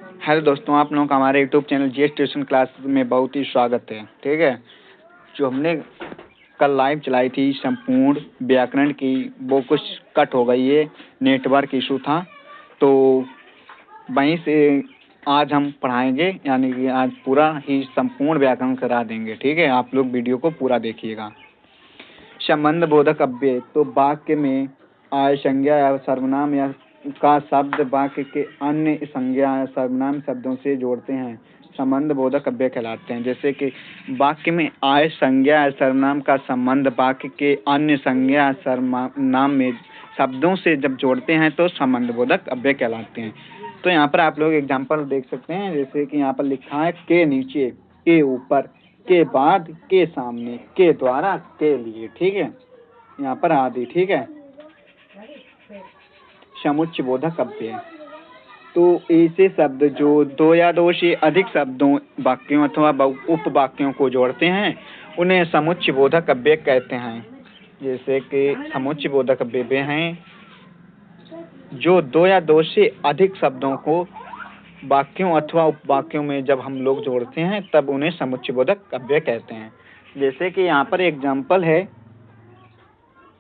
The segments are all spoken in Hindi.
हेलो दोस्तों, आप लोगों का हमारे YouTube channel GS tuition class में बहुत ही स्वागत है। ठीक है, जो हमने कल लाइव चलाई थी संपूर्ण व्याकरण की, वो कुछ कट हो गई है, नेटवर्क इशू था। तो वहीं से आज हम पढ़ाएंगे, यानी कि आज पूरा ही संपूर्ण व्याकरण करा देंगे। ठीक है, आप लोग वीडियो को पूरा देखिएगा। संबंध बोधक अव्यय, तो वाक्य में आय संज्ञा या सर्वनाम या का शब्द वाक्य के अन्य संज्ञा या सर्वनाम शब्दों से जोड़ते हैं, संबंध बोधक अव्यय कहलाते हैं। जैसे कि वाक्य में आय संज्ञा या सर्वनाम का संबंध वाक्य के अन्य संज्ञा या सर्वनाम में शब्दों से जब जोड़ते हैं तो संबंध बोधक अव्यय कहलाते हैं। तो यहाँ पर आप लोग एग्जाम्पल देख सकते हैं, जैसे कि यहाँ पर लिखा है के नीचे, के ऊपर, के बाद, के सामने, के द्वारा, के लिए। ठीक है, यहाँ पर आदि। ठीक है, समुच्चय बोधक अव्यय, तो ऐसे शब्द जो दो या दो से अधिक शब्दों, वाक्यों अथवा उप वाक्यों को जोड़ते हैं उन्हें समुच्चय बोधक अव्यय कहते हैं। जैसे कि समुच्चय बोधक अव्यय वे हैं जो दो या दो से अधिक शब्दों को वाक्यों अथवा उपवाक्यों में जब हम लोग जोड़ते हैं तब उन्हें समुच्चय बोधक अव्यय कहते हैं। जैसे कि यहाँ पर एग्जाम्पल है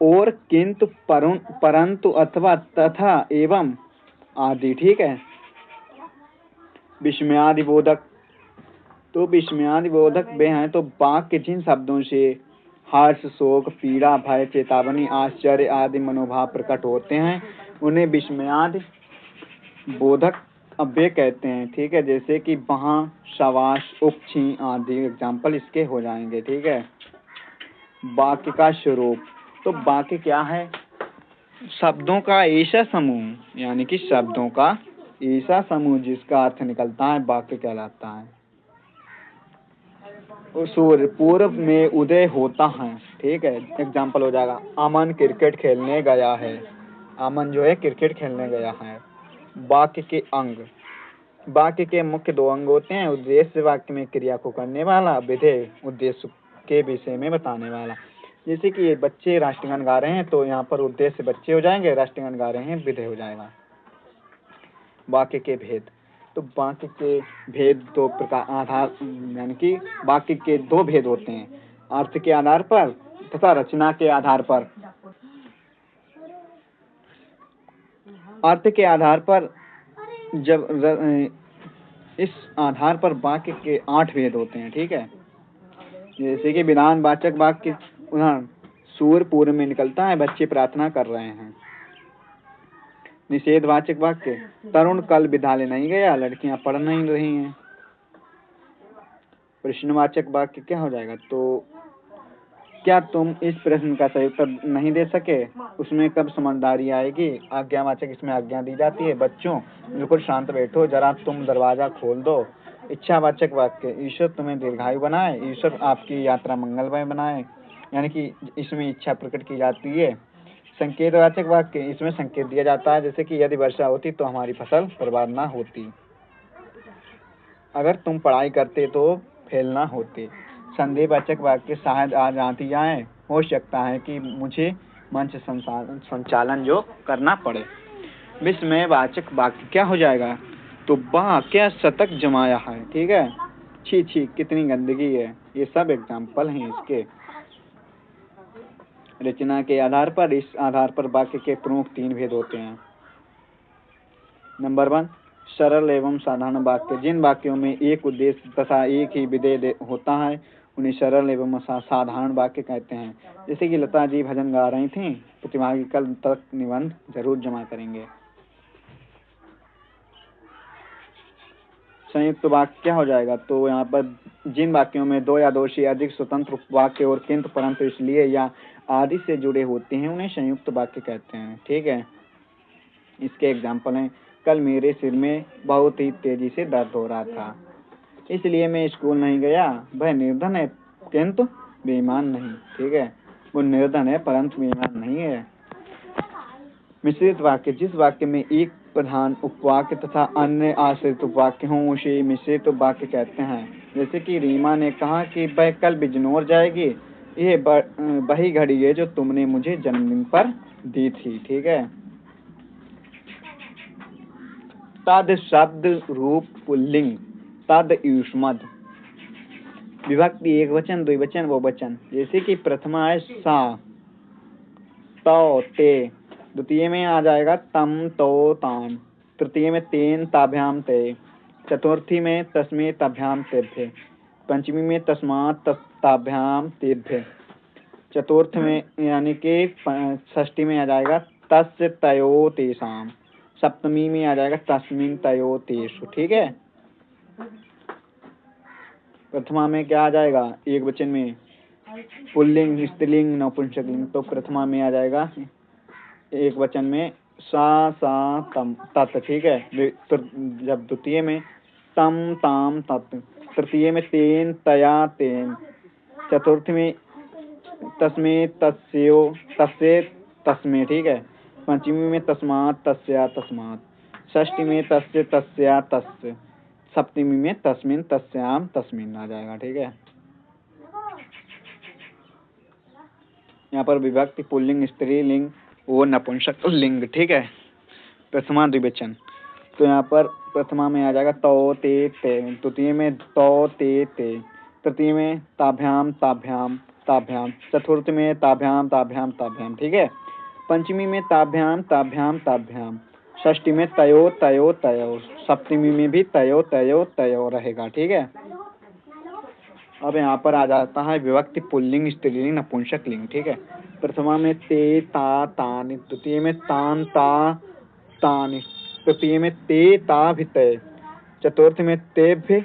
और, किंतु, परंतु, अथवा, तथा, एवं आदि। ठीक है, विस्मयादि बोधक, तो विस्मयादि बोधक वे हैं तो वाक्य जिन शब्दों से हर्ष, शोक, पीड़ा, भय, चेतावनी, आश्चर्य आदि मनोभाव प्रकट होते हैं उन्हें विस्मयादि बोधक अव्यय कहते हैं। ठीक है, जैसे कि वहाँ, शाबाश, उपछी आदि एग्जाम्पल इसके हो जाएंगे। ठीक है, वाक्य का स्वरूप, तो वाक्य क्या है? शब्दों का ऐसा समूह, यानी कि शब्दों का ऐसा समूह जिसका अर्थ निकलता है वाक्य कहलाता है। सूर्य पूर्व में उदय होता है। ठीक है, एग्जाम्पल हो जाएगा अमन क्रिकेट खेलने गया है। अमन जो है क्रिकेट खेलने गया है। वाक्य के अंग, वाक्य के मुख्य दो अंग होते हैं, उद्देश्य वाक्य में क्रिया को करने वाला, विधेय उद्देश्य के विषय में बताने वाला। जैसे कि ये बच्चे राष्ट्रगान गा रहे हैं तो यहाँ पर उद्देश्य बच्चे हो जाएंगे, राष्ट्रगान गा रहे हैं विधेय हो जाएगा। वाक्य के भेद, तो वाक्य के भेद दो प्रकार आधार, यानी कि वाक्य के दो भेद होते हैं, अर्थ के आधार पर तथा रचना के आधार पर। अर्थ के आधार पर जब इस आधार पर वाक्य के 8 भेद होते हैं। ठीक है, जैसे कि विधानवाचक वाक्य, उदाहरण सूर्य पूर्व में निकलता है, बच्चे प्रार्थना कर रहे हैं। निषेधवाचक वाक्य, तरुण कल विद्यालय नहीं गया, लड़कियां पढ़ नहीं रही हैं। प्रश्नवाचक वाक्य क्या हो जाएगा? तो क्या तुम इस प्रश्न का सही उत्तर नहीं दे सके, उसमें कब समझदारी आएगी। आज्ञावाचक, इसमें आज्ञा दी जाती है, बच्चों बिल्कुल शांत बैठो, जरा तुम दरवाजा खोल दो। इच्छावाचक वाक्य, ईश्वर तुम्हें दीर्घायु बनाए, ईश्वर आपकी यात्रा मंगलमय बनाए, यानी कि इसमें इच्छा प्रकट की जाती है। संकेतवाचक वाक्य, इसमें संकेत दिया जाता है, जैसे कि यदि वर्षा होती तो हमारी फसल बर्बाद ना होती, अगर तुम पढ़ाई करते तो फेल ना होते। संदेहवाचक वाक्य, शायद आज आती आए, हो सकता है कि मुझे मंच संचालन जो करना पड़े। विस्मयवाचक वाक्य क्या हो जाएगा? तो वाह क्या शतक जमाया है। ठीक है, छी छी कितनी गंदगी है। ये सब एग्जाम्पल हैं इसके। रचना के आधार पर, इस आधार पर वाक्य के प्रमुख 3 भेद होते हैं। नंबर 1, सरल एवं साधारण वाक्य, जिन वाक्यों में एक उद्देश्य तथा एक ही विधेय होता है उन्हें सरल एवं साधारण वाक्य कहते हैं। जैसे कि लता जी भजन गा रही थी, प्रतिभागी कल तक निबंध जरूर जमा करेंगे। संयुक्त वाक्य क्या हो जाएगा? तो यहाँ पर जिन वाक्यों में 2 या 2 से अधिक स्वतंत्र वाक्य और किंतु, परंतु, इसलिए या आदि से जुड़े होते हैं उन्हें संयुक्त वाक्य कहते हैं। ठीक है, इसके एग्जाम्पल हैं, कल मेरे सिर में बहुत ही तेजी से दर्द हो रहा था, इसलिए मैं स्कूल नहीं गया। वह निर्धन है किंतु बेईमान नहीं। ठीक है, वो निर्धन है परंतु बेईमान नहीं है। मिश्रित वाक्य, जिस वाक्य में एक प्रधान उपवाक्य तथा अन्य आश्रित उपवाक्य हों उसे मिश्रित वाक्य कहते हैं। जैसे कि रीमा ने कहा कि वह कल बिजनौर जाएगी, यह वही घड़ी है जो तुमने मुझे जन्मदिन पर दी थी। ठीक है, तद शब्द रूप पुल्लिंग तद युष्मद। विभक्ति एक वचन द्विवचन बहुवचन, जैसे कि प्रथमा है सा तो ते, द्वितीय में आ जाएगा तम तो ताम, तृतीय में तेन ताभ्याम ते, चतुर्थी में तस्मे ताभ्याम तेभ्य, पंचमी में तस्मात् ताभ्याम तेभ्य, चतुर्थ में यानी कि षष्ठी में आ जाएगा तस्य तयो तेषाम, सप्तमी में आ जाएगा तस्मिन तयो तेषु। ठीक है। प्रथमा में क्या आ जाएगा एक वचन में पुल्लिंग स्त्रीलिंग नपुंसकलिंग, तो प्रथमा में आ जाएगा एक वचन में सा तम तत्। ठीक है। तो जब द्वितीय में तम ताम तत्, तृतीय में तेन तया तेन, चतुर्थ में तस्मे तस्यो तस्से तस्मे। ठीक है। पंचमी में तस्मात् तस्या तस्मात्, षष्ठी में तस्य तस्या तस्य, सप्तमी में तस्मिन तस्याम तस्मिन आ जाएगा। ठीक है। यहाँ पर विभक्ति पुल्लिंग स्त्रीलिंग और नपुंसक लिंग। ठीक है। प्रथमा द्विवचन, तो यहाँ पर प्रथमा में आ जाएगा तो ते ते, द्वितीय में तो ते ते, तृतीय में ताभ्याम ताभ्याम ताभ्याम, चतुर्थ में ताभ्याम ताभ्याम ताभ्याम। ठीक है। पंचमी में ताभ्याम ताभ्याम ताभ्याम, षष्ठी में तयो तयो तयो, सप्तमी में भी तयो तयो तयो रहेगा। ठीक है। अब यहाँ पर आ जाता है विभक्ति पुल्लिंग स्त्रीलिंग नपुंसक लिंग। ठीक है। प्रथमा में ते ता तानि, द्वितीय में तान ता तानि, तृतीय में ते ताभि ते, चतुर्थ में तेभ्य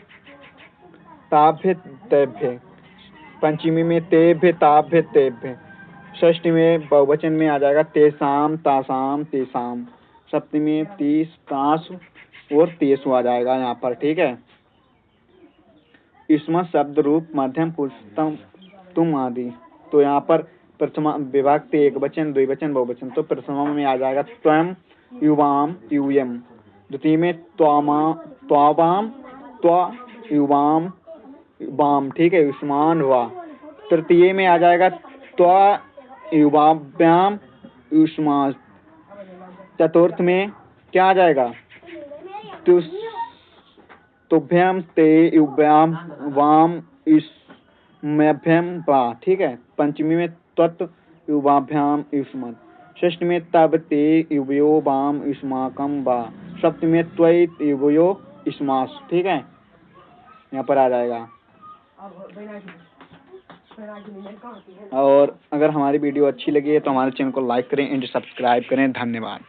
ताभ्य तेभ्य, पंचमी में तेभ्य ताभ्य तेभ्य, षष्ठी में बहुवचन में आ जाएगा तेसाम तासाम तेसाम, सप्तमी में तीस तासु और तेसु आ जाएगा यहाँ पर। ठीक है। इसमें शब्द रूप मध्यम पुरुषोत्तम तुम आदि, तो यहाँ पर प्रथमा विभक्ति एक वचन द्विवचन बहुवचन, तो प्रथमा में आ जाएगा त्वम युवाम यूयम, द्वितीय में त्वामा त्वावाम त्वा युवाम वाम। ठीक है। युष्मान वा, तृतीय में आ जाएगा त्वा युवाभ्याम युष्मा, चतुर्थ में क्या आ जाएगा तुभ्याम ते युभ्याम वाम युष्मभ्याम वा। ठीक है। पंचमी में त्वत् युवाभ्याम युष्मत्, षष्ठी में तब ते युवयो वाम युष्माकम वा, सप्तमी में त्वयि युवयो युष्मास। ठीक है। यहाँ पर आ जाएगा। और अगर हमारी वीडियो अच्छी लगी है तो हमारे चैनल को लाइक करें एंड सब्सक्राइब करें। धन्यवाद।